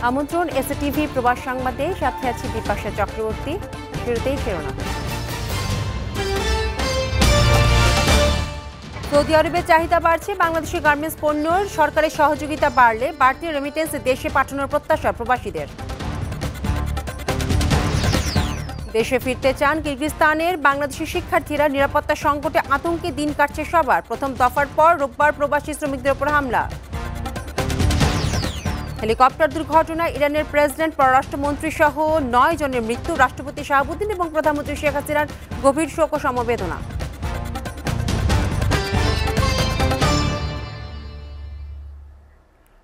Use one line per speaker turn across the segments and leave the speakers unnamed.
আমন্ত্রণ এসএটিভি প্রবাস সংবাদে, সাথে আছি বিপাশা চক্রবর্তী। শুরুতেই শিরোনাম। সৌদি আরবে চাহিদা বাড়ছে, বাংলাদেশি গার্মেন্টস পণ্যর সরকারের সহযোগিতা বাড়লে বাড়তি রেমিটেন্স দেশে পাঠানোর প্রত্যাশা প্রবাসীদের। দেশে ফিরতে চান কিরগিজস্তানের বাংলাদেশি শিক্ষার্থীরা, নিরাপত্তা সংকটে আতঙ্কে দিন কাটছে সবার। প্রথম দফার পর রোববার প্রবাসী শ্রমিকদের উপর হামলা। হেলিকপ্টার দুর্ঘটনায় ইরানের প্রেসিডেন্ট, পররাষ্ট্রমন্ত্রী সহ 9 জনের মৃত্যু। রাষ্ট্রপতি শাহাবুদ্দিন এবং প্রধানমন্ত্রী শেখ হাসিনার গভীর শোক ও সমবেদনা।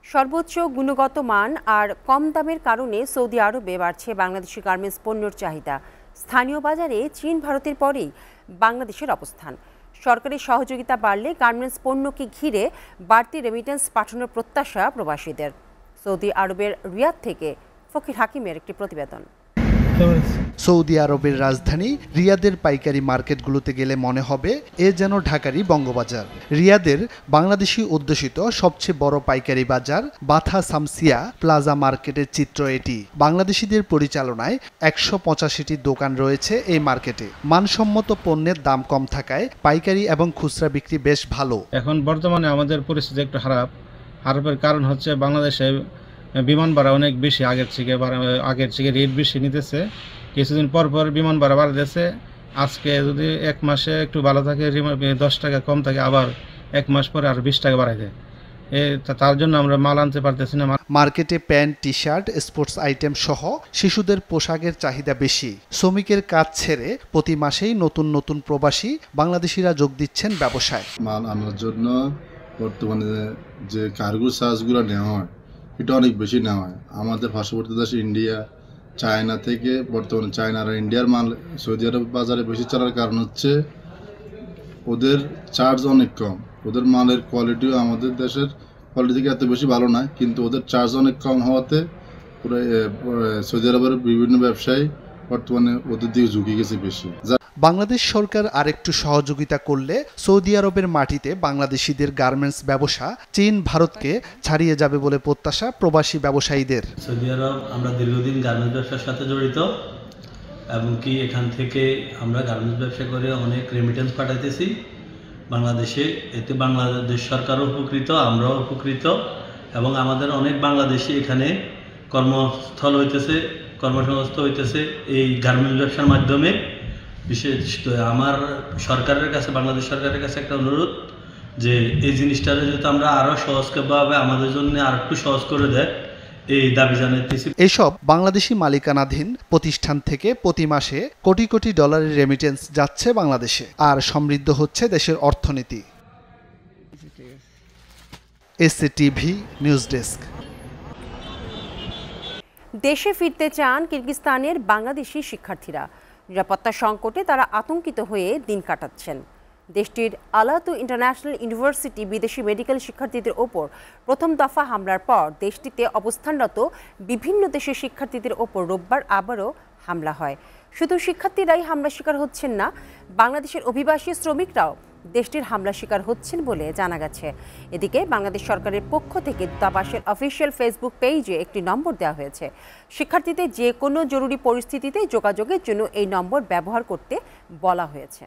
সর্বোচ্চ গুণগত মান আর কম দামের কারণে সৌদি আরবে বাড়ছে বাংলাদেশি গার্মেন্টস পণ্যের চাহিদা। স্থানীয় বাজারে চীন, ভারতের পরেই বাংলাদেশের অবস্থান। সরকারি সহযোগিতা বাড়লে গার্মেন্টস পণ্যকে ঘিরে বাড়তি রেমিটেন্স পাঠানোর প্রত্যাশা প্রবাসীদের। সৌদি আরবের রিয়াদ থেকে ফকির হাকিমের একটি প্রতিবেদন।
সৌদি আরবের রাজধানী রিয়াদের পাইকারি মার্কেটগুলোতে গেলে মনে হবে এ যেন ঢাকারই বঙ্গবাজার। রিয়াদের বাংলাদেশি অধ্যুষিত সবচেয়ে বড় পাইকারি বাজার বাথা সামসিয়া প্লাজা মার্কেটের চিত্র এটি। বাংলাদেশিদের পরিচালনায় 185টি দোকান রয়েছে এই মার্কেটে। মানসম্মত পণ্যের দাম কম থাকায় পাইকারি এবং খুচরা বিক্রি বেশ ভালো।
এখন বর্তমানে আমাদের পরিস্থিতি একটু খারাপের কারণ হচ্ছে বাংলাদেশে বিমান ভাড়া অনেক বেশি, আগের থেকে রেট বেশি নিতেছে। কিছুদিন পর পর বিমান ভাড়া বাড়তেছে। আজকে যদি 1 মাসে একটু ভালো থাকে, 10 টাকা কম থাকে, আবার 1 মাস পরে আর 20 টাকা বাড়াই দেয়। তার জন্য আমরা মাল আনতে পারতেছি না।
মার্কেটে pant, T shirt, sports item সহ শিশুদের পোশাকের চাহিদা বেশি। শ্রমিকের কাজ ছেড়ে প্রতি মাসেই নতুন নতুন প্রবাসী বাংলাদেশিরা যোগ দিচ্ছেন ব্যবসায়।
মাল আনার জন্য বর্তমানে যে কার্গো চার্জগুলো নেওয়া হয়, এটা অনেক বেশি নেওয়া হয়। আমাদের পার্শ্ববর্তী দেশ ইন্ডিয়া, চায়না থেকে বর্তমানে চায়না আর ইন্ডিয়ার মাল সৌদি আরব বাজারে বেশি চলার কারণ হচ্ছে ওদের চার্জ অনেক কম। ওদের মালের কোয়ালিটিও আমাদের দেশের কোয়ালিটি থেকে এত বেশি ভালো নয়, কিন্তু ওদের চার্জ অনেক কম হওয়াতে পুরো সৌদি আরবের বিভিন্ন ব্যবসায়ী বর্তমানে ওদের দিকে ঝুঁকে গেছে বেশি।
বাংলাদেশ সরকার আরেকটু সহযোগিতা করলে সৌদি আরবের মাটিতে বাংলাদেশিদের গার্মেন্টস ব্যবসা চীন, ভারতকে ছাড়িয়ে যাবে বলে প্রত্যাশা প্রবাসী ব্যবসায়ীদের।
সৌদি আরব আমরা দীর্ঘদিন গার্মেন্টস ব্যবসার সাথে জড়িত, এবং কি এখান থেকে আমরা গার্মেন্টস ব্যবসা করে অনেক রেমিটেন্স পাঠাইতেছি বাংলাদেশে। এতে বাংলাদেশ সরকারও উপকৃত, আমরাও উপকৃত, এবং আমাদের অনেক বাংলাদেশি এখানে কর্মস্থল হইতেছে, কর্মসংস্থান হইতেছে এই গার্মেন্টস ব্যবসার মাধ্যমে। বিশেষ আমার সরকারের কাছে, বাংলাদেশ সরকারের কাছে একটা অনুরোধ যে এই জিনিসটা যদি আমরা আরও সহজভাবে আমাদের জন্য আর একটু সহজ করে দেয়, এই দাবি জানাইতেছি।
এসব বাংলাদেশি মালিকানাধীন প্রতিষ্ঠান থেকে প্রতি মাসে কোটি কোটি ডলারের রেমিটেন্স যাচ্ছে বাংলাদেশে, আর সমৃদ্ধ হচ্ছে দেশের অর্থনীতি। SATV news desk.
দেশে ফিরতে চান কিরগিজস্তানের বাংলাদেশি শিক্ষার্থীরা, নিরাপত্তা সংকটে তারা আতঙ্কিত হয়ে দিন কাটাচ্ছেন। দেশটির আলাতু ইন্টারন্যাশনাল ইউনিভার্সিটি বিদেশি মেডিকেল শিক্ষার্থীদের ওপর প্রথম দফা হামলার পর দেশটিতে অবস্থানরত বিভিন্ন দেশের শিক্ষার্থীদের ওপর রোববার আবারও হামলা হয়। শুধু শিক্ষার্থীরাই হামলার শিকার হচ্ছেন না, বাংলাদেশের অভিবাসী শ্রমিকরাও দেশটির হামলার শিকার হচ্ছেন বলে জানা গেছে। এদিকে বাংলাদেশ সরকারের পক্ষ থেকে দূতাবাসের অফিসিয়াল ফেসবুক পেজে একটি নম্বর দেওয়া হয়েছে। শিক্ষার্থীদের যে কোনো জরুরি পরিস্থিতিতে যোগাযোগের জন্য এই নম্বর ব্যবহার করতে বলা হয়েছে।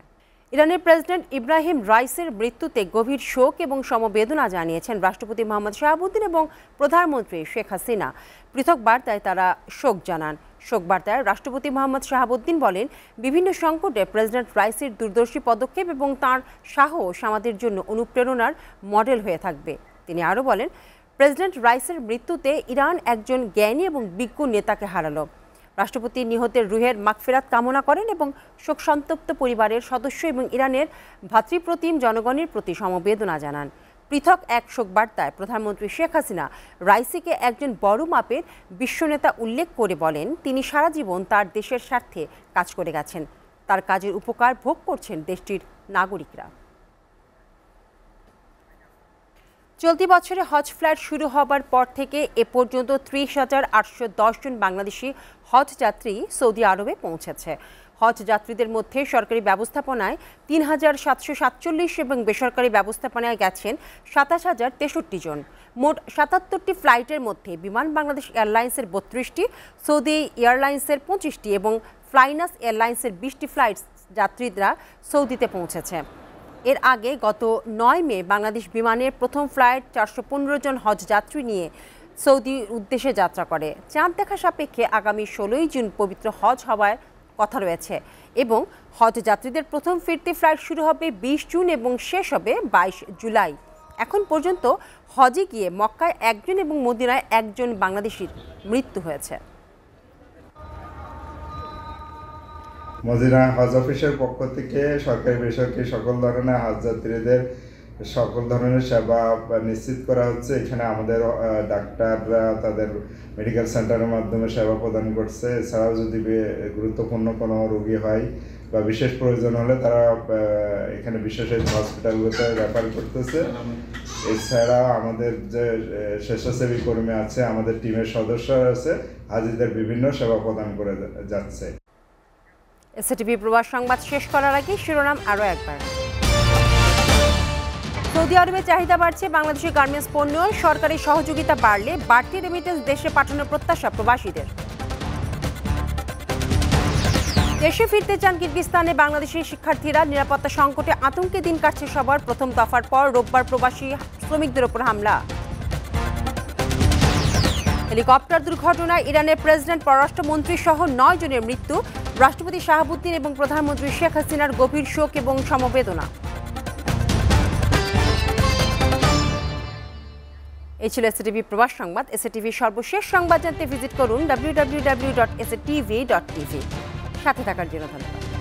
ইরানের প্রেসিডেন্ট ইব্রাহিম রাইসের মৃত্যুতে গভীর শোক এবং সমবেদনা জানিয়েছেন রাষ্ট্রপতি মোহাম্মদ শাহাবুদ্দিন এবং প্রধানমন্ত্রী শেখ হাসিনা। পৃথক বার্তায় তারা শোক জানান। শোক বার্তায় রাষ্ট্রপতি মোহাম্মদ শাহাবুদ্দিন বলেন, বিভিন্ন সংকটে প্রেসিডেন্ট রাইসের দূরদর্শী পদক্ষেপ এবং তাঁর সাহস আমাদের জন্য অনুপ্রেরণার মডেল হয়ে থাকবে। তিনি আরও বলেন, প্রেসিডেন্ট রাইসের মৃত্যুতে ইরান একজন জ্ঞানী এবং বিজ্ঞ নেতাকে হারালো। রাষ্ট্রপতি নিহতের রুহের মাগফিরাত কামনা করেন এবং শোক সন্তপ্ত পরিবারের সদস্য এবং ইরানের ভাতৃপ্রতিম জনগণের প্রতি সমবেদনা জানান। পৃথক এক শোক বার্তায় প্রধানমন্ত্রী শেখ হাসিনা রাইসিকে একজন বড় মাপের বিশ্বনেতা উল্লেখ করে বলেন, তিনি সারা জীবন তার দেশের স্বার্থে কাজ করে গেছেন। তার কাজের উপকার ভোগ করছেন দেশটির নাগরিকরা। চলতি বছরে হজ ফ্লাইট শুরু হবার পর থেকে এ পর্যন্ত 30,810 জন বাংলাদেশি হজ যাত্রী সৌদি আরবে পৌঁছেছে। হজ যাত্রীদের মধ্যে সরকারি ব্যবস্থাপনায় ৩,৭৪৭ এবং বেসরকারি ব্যবস্থাপনায় গেছেন ২৭,০৬৩ জন। মোট ৭৭টি ফ্লাইটের মধ্যে বিমান বাংলাদেশ এয়ারলাইন্সের ৩২টি, সৌদি এয়ারলাইন্সের 25টি এবং ফ্লাইনাস এয়ারলাইন্সের 20টি ফ্লাইট যাত্রীরা সৌদিতে পৌঁছেছে। এর আগে গত ৯ মে বাংলাদেশ বিমানের প্রথম ফ্লাইট ৪১৫ জন হজ যাত্রী নিয়ে সৌদির উদ্দেশ্যে যাত্রা করে। চাঁদ দেখা সাপেক্ষে আগামী ১৬ই জুন পবিত্র হজ হওয়ার কথা রয়েছে এবং হজ যাত্রীদের প্রথম ফিরতি ফ্লাইট শুরু হবে ২০ জুন এবং শেষ হবে ২২ জুলাই। এখন পর্যন্ত হজে গিয়ে মক্কায় ১ জন এবং মদিনায় ১ জন বাংলাদেশির মৃত্যু হয়েছে।
মদিনা হজ অফিসের পক্ষ থেকে সরকারি বেসরকারি সকল ধরনের হজ যাত্রীদের সকল ধরনের সেবা নিশ্চিত করা হচ্ছে। এখানে আমাদের ডাক্তাররা তাদের মেডিকেল সেন্টারের মাধ্যমে সেবা প্রদান করছে। এছাড়াও যদি গুরুত্বপূর্ণ কোনো রোগী হয় বা বিশেষ প্রয়োজন হলে তারা এখানে বিশেষজ্ঞ হসপিটালগুলোতে রেফার করতেছে। এছাড়া আমাদের যে স্বেচ্ছাসেবী কর্মী আছে, আমাদের টিমের সদস্যরা আছে, হাজিদের বিভিন্ন সেবা প্রদান করে যাচ্ছে।
এসএটিভি প্রবাস সংবাদ শেষ করার আগে শিরোনাম আরও একবার। সৌদি আরবে চাহিদা বাড়ছে বাংলাদেশের গার্মেন্টস পণ্য, সরকারি সহযোগিতা বাড়লে বাড়তি রেমিটেন্স দেশে পাঠানোর প্রত্যাশা প্রবাসীদের। দেশে ফিরতে চান কিরগিজস্তানে বাংলাদেশি শিক্ষার্থীরা, নিরাপত্তা সংকটে আতঙ্কে দিন কাটছে সবার। প্রথম দফার পর রোববার প্রবাসী শ্রমিকদের ওপর হামলা। হেলিকপ্টার দুর্ঘটনায় ইরানের প্রেসিডেন্ট, পররাষ্ট্রমন্ত্রী সহ ৯ জনের মৃত্যু। রাষ্ট্রপতি শাহাবুদ্দিন এবং প্রধানমন্ত্রী শেখ হাসিনার গভীর শোক এবং সমবেদনা। এই ছিল এসএটিভি প্রবাস সংবাদ। এসএটিভির সর্বশেষ সংবাদ জানতে ভিজিট করুন www.sctv.tv। সাথে থাকার জন্য ধন্যবাদ।